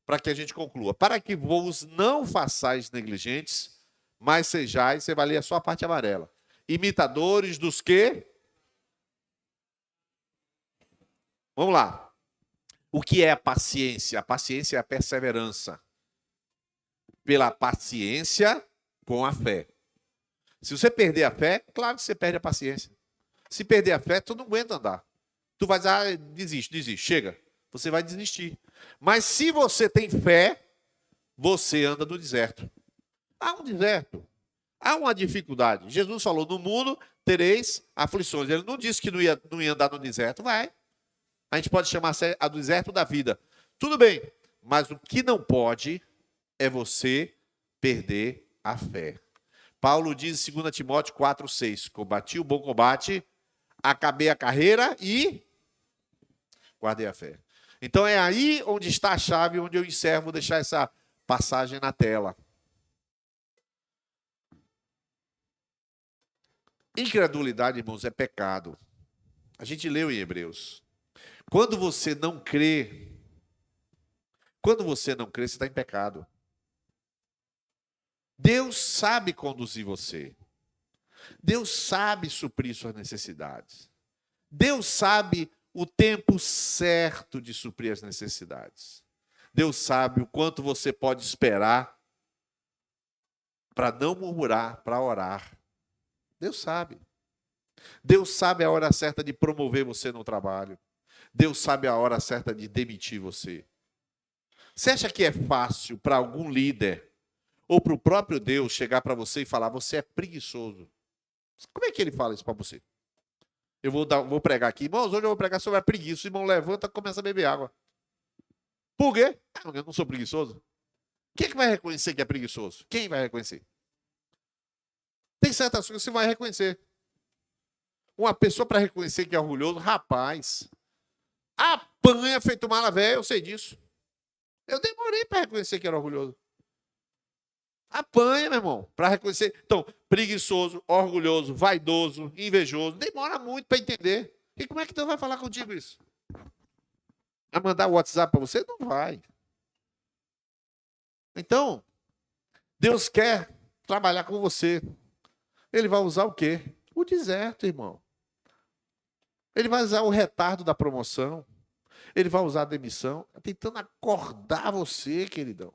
para que a gente conclua. Para que vos não façais negligentes, mas sejais, você vai ler só a parte amarela, imitadores dos que? Vamos lá. O que é a paciência? A paciência é a perseverança. Pela paciência com a fé. Se você perder a fé, claro que você perde a paciência. Se perder a fé, tu não aguenta andar. Tu vai dizer, desiste, chega. Você vai desistir. Mas se você tem fé, você anda no deserto. Há um deserto. Há uma dificuldade. Jesus falou, no mundo tereis aflições. Ele não disse que não ia andar no deserto. Vai. A gente pode chamar a deserto da vida. Tudo bem. Mas o que não pode é você perder a fé. Paulo diz em 2 Timóteo 4,6, combati o bom combate, acabei a carreira e guardei a fé. Então é aí onde está a chave, onde eu encerro, vou deixar essa passagem na tela. Incredulidade, irmãos, é pecado. A gente leu em Hebreus. Quando você não crê, você está em pecado. Deus sabe conduzir você. Deus sabe suprir suas necessidades. Deus sabe o tempo certo de suprir as necessidades. Deus sabe o quanto você pode esperar para não murmurar, para orar. Deus sabe. Deus sabe a hora certa de promover você no trabalho. Deus sabe a hora certa de demitir você. Você acha que é fácil para algum líder ou para o próprio Deus chegar para você e falar, você é preguiçoso? Como é que ele fala isso para você? Eu vou pregar aqui. Irmãos, hoje eu vou pregar sobre a preguiça. O irmão levanta e começa a beber água. Por quê? Eu não sou preguiçoso. Quem é que vai reconhecer que é preguiçoso? Quem vai reconhecer? Tem certas coisas que você vai reconhecer. Uma pessoa para reconhecer que é orgulhoso, rapaz, apanha feito mala velha, eu sei disso. Eu demorei para reconhecer que era orgulhoso. Apanha, meu irmão, para reconhecer. Então, preguiçoso, orgulhoso, vaidoso, invejoso, demora muito para entender. E como é que Deus vai falar contigo isso? Vai mandar o WhatsApp para você? Não vai. Então, Deus quer trabalhar com você. Ele vai usar o quê? O deserto, irmão. Ele vai usar o retardo da promoção. Ele vai usar a demissão. Tentando acordar você, queridão.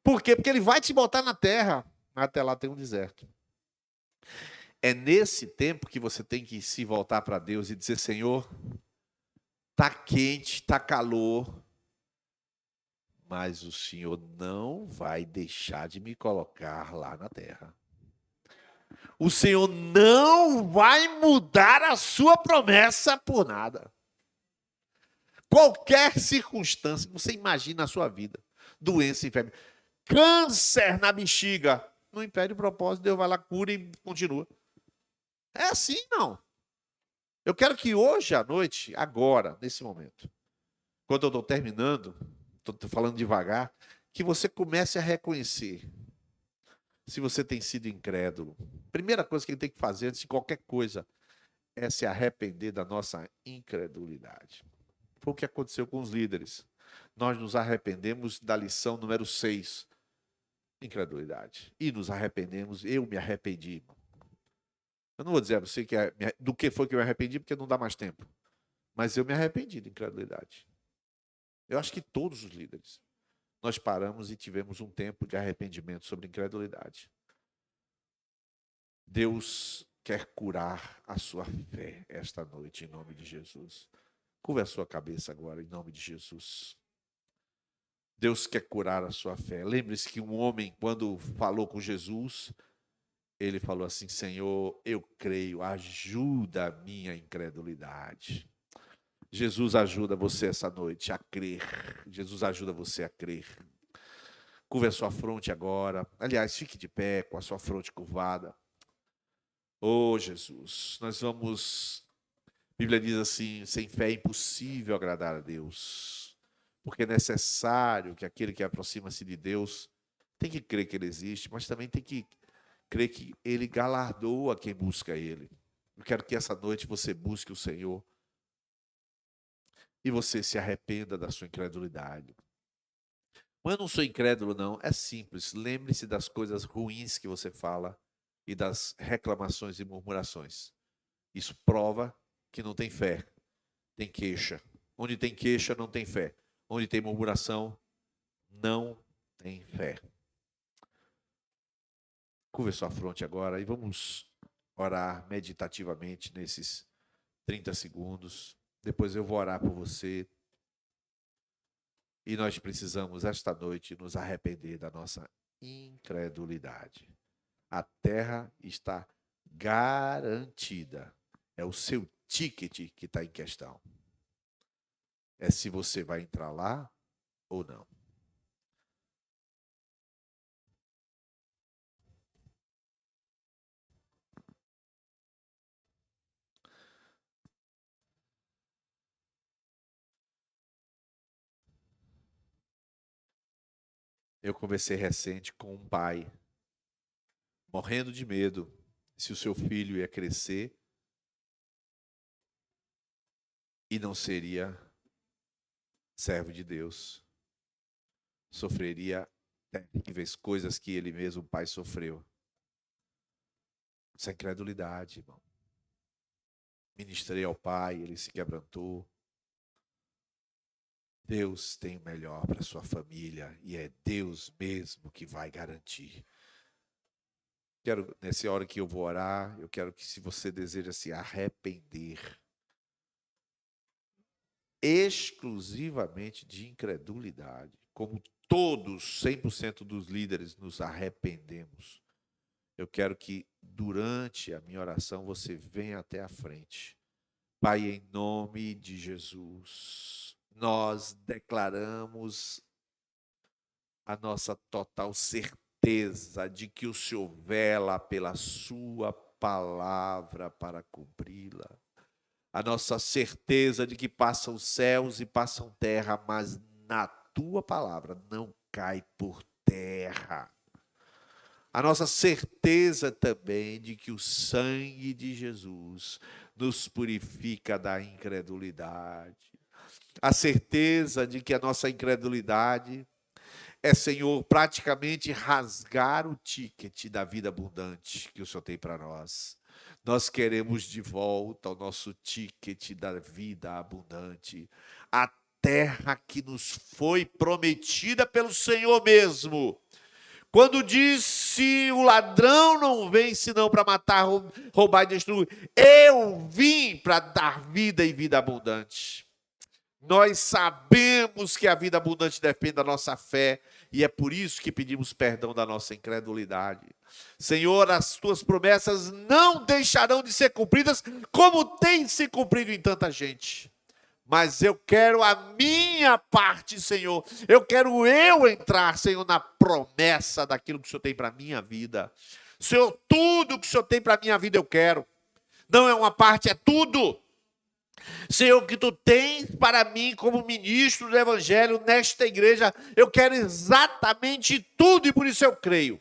Por quê? Porque ele vai te botar na terra. Até lá tem um deserto. É nesse tempo que você tem que se voltar para Deus e dizer, Senhor, está quente, está calor, mas o Senhor não vai deixar de me colocar lá na terra. O Senhor não vai mudar a sua promessa por nada. Qualquer circunstância que você imagina na sua vida, doença, enfermidade, câncer na bexiga, não impede o propósito, Deus vai lá, cura e continua. É assim, não. Eu quero que hoje à noite, agora, nesse momento, quando eu estou terminando, estou falando devagar, que você comece a reconhecer se você tem sido incrédulo. Primeira coisa que ele tem que fazer antes de qualquer coisa é se arrepender da nossa incredulidade. Foi o que aconteceu com os líderes. Nós nos arrependemos da lição número 6, incredulidade. E nos arrependemos, eu me arrependi, irmão. Eu não vou dizer a você do que foi que eu me arrependi, porque não dá mais tempo. Mas eu me arrependi da incredulidade. Eu acho que todos os líderes. nós paramos e tivemos um tempo de arrependimento sobre incredulidade. Deus quer curar a sua fé esta noite, em nome de Jesus. Curva a sua cabeça agora, em nome de Jesus. Deus quer curar a sua fé. Lembre-se que um homem, quando falou com Jesus, ele falou assim: Senhor, eu creio, ajuda a minha incredulidade. Jesus ajuda você essa noite a crer. Jesus ajuda você a crer. Curva a sua fronte agora. Aliás, fique de pé com a sua fronte curvada. Oh, Jesus, nós vamos... A Bíblia diz assim, sem fé é impossível agradar a Deus. Porque é necessário que aquele que aproxima-se de Deus tem que crer que Ele existe, mas também tem que crer que Ele galardoa quem busca Ele. Eu quero que essa noite você busque o Senhor e você se arrependa da sua incredulidade. Mas eu não sou incrédulo, não. É simples. Lembre-se das coisas ruins que você fala e das reclamações e murmurações. Isso prova que não tem fé. Tem queixa. Onde tem queixa, não tem fé. Onde tem murmuração, não tem fé. Curva sua fronte agora e vamos orar meditativamente nesses 30 segundos. Depois eu vou orar por você. E nós precisamos, esta noite, nos arrepender da nossa incredulidade. A terra está garantida. É o seu ticket que está em questão. É se você vai entrar lá ou não. Eu conversei recente com um pai, morrendo de medo se o seu filho ia crescer e não seria servo de Deus. Sofreria terríveis coisas que ele mesmo, o pai, sofreu. Essa incredulidade, irmão. Ministrei ao pai, ele se quebrantou. Deus tem o melhor para a sua família e é Deus mesmo que vai garantir. Nessa hora que eu vou orar, eu quero que, se você deseja se arrepender exclusivamente de incredulidade, como todos, 100% dos líderes, nos arrependemos, eu quero que durante a minha oração você venha até a frente. Pai, em nome de Jesus, nós declaramos a nossa total certeza de que o Senhor vela pela sua palavra para cumpri-la. A nossa certeza de que passam céus e passam terra, mas na tua palavra não cai por terra. A nossa certeza também de que o sangue de Jesus nos purifica da incredulidade. A certeza de que a nossa incredulidade é, Senhor, praticamente rasgar o ticket da vida abundante que o Senhor tem para nós. Nós queremos de volta o nosso ticket da vida abundante. A terra que nos foi prometida pelo Senhor mesmo. Quando disse, o ladrão não vem senão para matar, roubar e destruir. Eu vim para dar vida e vida abundante. Nós sabemos que a vida abundante depende da nossa fé e é por isso que pedimos perdão da nossa incredulidade. Senhor, as tuas promessas não deixarão de ser cumpridas como tem se cumprido em tanta gente. Mas eu quero a minha parte, Senhor. Eu quero entrar, Senhor, na promessa daquilo que o Senhor tem para a minha vida. Senhor, tudo que o Senhor tem para a minha vida eu quero. Não é uma parte, é tudo. Senhor, que tu tens para mim como ministro do Evangelho nesta igreja, eu quero exatamente tudo e por isso eu creio.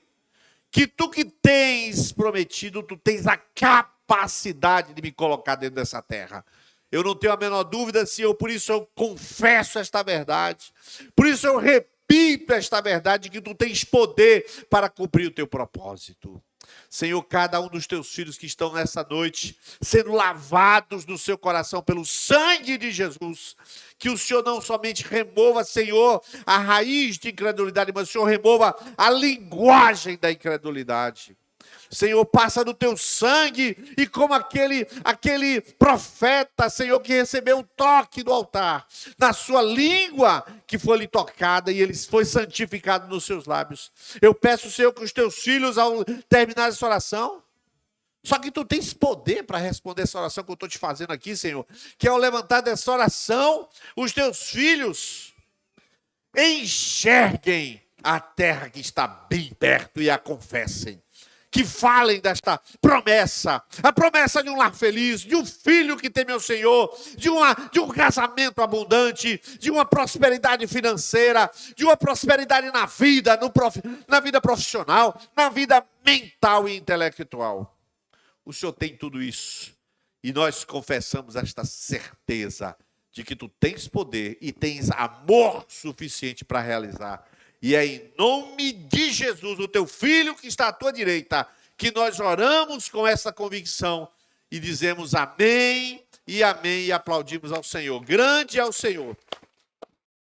Que tu que tens prometido, tu tens a capacidade de me colocar dentro dessa terra. Eu não tenho a menor dúvida, Senhor, por isso eu confesso esta verdade. Por isso eu repito esta verdade, que tu tens poder para cumprir o teu propósito. Senhor, cada um dos teus filhos que estão nessa noite, sendo lavados no seu coração pelo sangue de Jesus, que o Senhor não somente remova, Senhor, a raiz de incredulidade, mas o Senhor remova a linguagem da incredulidade. Senhor, passa no teu sangue, e como aquele profeta, Senhor, que recebeu um toque do altar, na sua língua que foi lhe tocada, e ele foi santificado nos seus lábios. Eu peço, Senhor, que os teus filhos, ao terminar essa oração, só que tu tens poder para responder essa oração que eu estou te fazendo aqui, Senhor, que ao levantar dessa oração, os teus filhos enxerguem a terra que está bem perto e a confessem. Que falem desta promessa, a promessa de um lar feliz, de um filho que teme ao Senhor, de um casamento abundante, de uma prosperidade financeira, de uma prosperidade na vida, na vida profissional, na vida mental e intelectual. O Senhor tem tudo isso, e nós confessamos esta certeza de que tu tens poder e tens amor suficiente para realizar. E é em nome de Jesus, o teu Filho que está à tua direita, que nós oramos com essa convicção e dizemos amém e aplaudimos ao Senhor. Grande é o Senhor